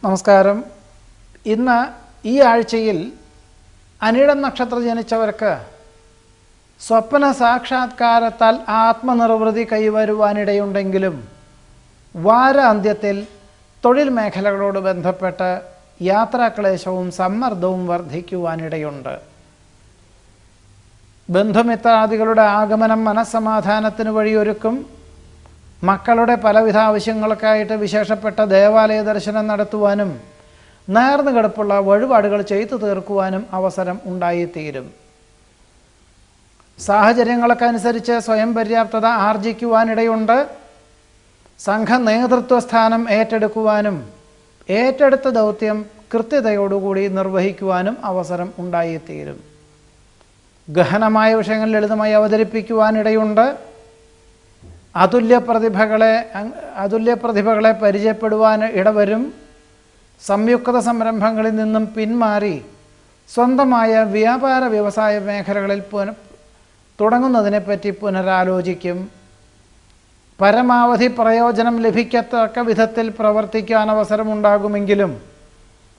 നമസ്കാരം. ഇന്ന് ഈ ആഴ്ചയിൽ അനിഴം നക്ഷത്രം ജനിച്ചവർക്ക് സ്വപ്ന സാക്ഷാത്കാരത്താൽ ആത്മനിർവൃതി കൈവരുവാനിടയുണ്ടെങ്കിലും വാരാന്ത്യത്തിൽ തൊഴിൽ മേഖലകളോട് ബന്ധപ്പെട്ട് യാത്രാക്ലേശവും സമ്മർദ്ദവും വർദ്ധിക്കുവാനിടയുണ്ട്. ബന്ധുമിത്രാദികളുടെ ആഗമനം മനസ്സമാധാനത്തിന് വഴിയൊരുക്കും. മക്കളുടെ പലവിധ ആവശ്യങ്ങൾക്കായിട്ട് വിശേഷപ്പെട്ട ദേവാലയ ദർശനം നടത്തുവാനും നേർന്നു കിടപ്പുള്ള വഴിപാടുകൾ ചെയ്തു തീർക്കുവാനും അവസരം ഉണ്ടായിത്തീരും. സാഹചര്യങ്ങൾക്കനുസരിച്ച് സ്വയം പര്യാപ്തത ആർജിക്കുവാനിടയുണ്ട്. സംഘ നേതൃത്വ സ്ഥാനം ഏറ്റെടുക്കുവാനും ഏറ്റെടുത്ത ദൗത്യം കൃത്യതയോടുകൂടി നിർവഹിക്കുവാനും അവസരം ഉണ്ടായിത്തീരും. ഗഹനമായ വിഷയങ്ങൾ ലളിതമായി അവതരിപ്പിക്കുവാനിടയുണ്ട്. അതുല്യ പ്രതിഭകളെ പരിചയപ്പെടുവാൻ ഇടവരും. സംയുക്ത സംരംഭങ്ങളിൽ നിന്നും പിന്മാറി സ്വന്തമായ വ്യാപാര വ്യവസായ മേഖലകളിൽ തുടങ്ങുന്നതിനെപ്പറ്റി പുനരാലോചിക്കും. പരമാവധി പ്രയോജനം ലഭിക്കത്തക്ക വിധത്തിൽ പ്രവർത്തിക്കാൻ അവസരമുണ്ടാകുമെങ്കിലും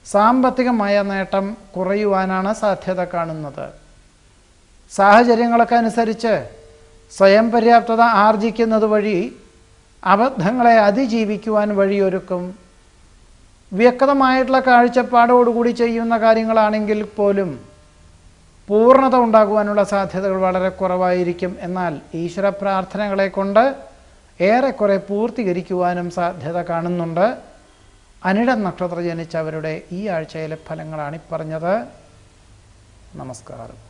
സാമ്പത്തികമായ നേട്ടം കുറയുവാനാണ് സാധ്യത കാണുന്നത്. സാഹചര്യങ്ങൾക്കനുസരിച്ച് സ്വയം പര്യാപ്തത ആർജിക്കുന്നത് വഴി അബദ്ധങ്ങളെ അതിജീവിക്കുവാൻ വഴിയൊരുക്കും. വ്യക്തമായിട്ടുള്ള കാഴ്ചപ്പാടോടുകൂടി ചെയ്യുന്ന കാര്യങ്ങളാണെങ്കിൽ പോലും പൂർണ്ണത ഉണ്ടാകുവാനുള്ള സാധ്യതകൾ വളരെ കുറവായിരിക്കും. എന്നാൽ ഈശ്വര പ്രാർത്ഥനകളെ കൊണ്ട് ഏറെക്കുറെ പൂർത്തീകരിക്കുവാനും സാധ്യത കാണുന്നുണ്ട്. അനിഴം നക്ഷത്രം ജനിച്ചവരുടെ ഈ ആഴ്ചയിലെ ഫലങ്ങളാണ് പറഞ്ഞത്. നമസ്കാരം.